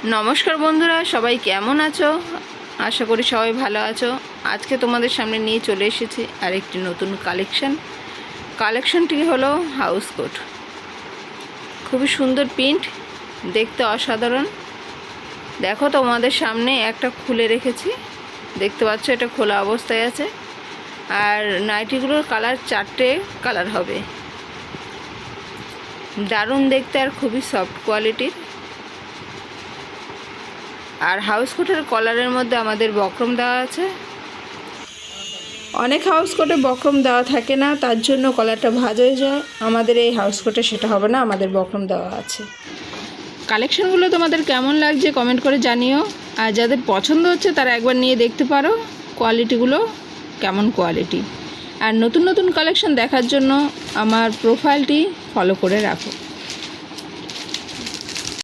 নমস্কার বন্ধুরা, সবাই কেমন আছো? আশা করি সবাই ভালো আছো। আজকে তোমাদের সামনে নিয়ে চলে এসেছি আরেকটি নতুন কালেকশনটি হলো হাউস কোট। খুবই সুন্দর প্রিন্ট, দেখতে অসাধারণ। দেখো তোমাদের সামনে একটা খুলে রেখেছি, দেখতে পাচ্ছ এটা খোলা অবস্থায় আছে। আর নাইটিগুলোর কালার 4টে কালার হবে, দারুণ দেখতে আর খুবই সফট কোয়ালিটির। আর হাউস কোটের কলারের মধ্যে আমাদের বক্রম দেওয়া আছে। অনেক হাউস কোটে বক্রম দেওয়া থাকে না, তার জন্য কলারটা ভাঁজ হয়ে যায়। আমাদের এই হাউস কোটে সেটা হবে না, আমাদের বক্রম দেওয়া আছে। কালেকশনগুলো তোমাদের কেমন লাগছে কমেন্ট করে জানিও। আর যাদের পছন্দ হচ্ছে তারা একবার নিয়ে দেখতে পারো কোয়ালিটিগুলো কেমন কোয়ালিটি। আর নতুন নতুন কালেকশন দেখার জন্য আমার প্রোফাইলটি ফলো করে রাখো।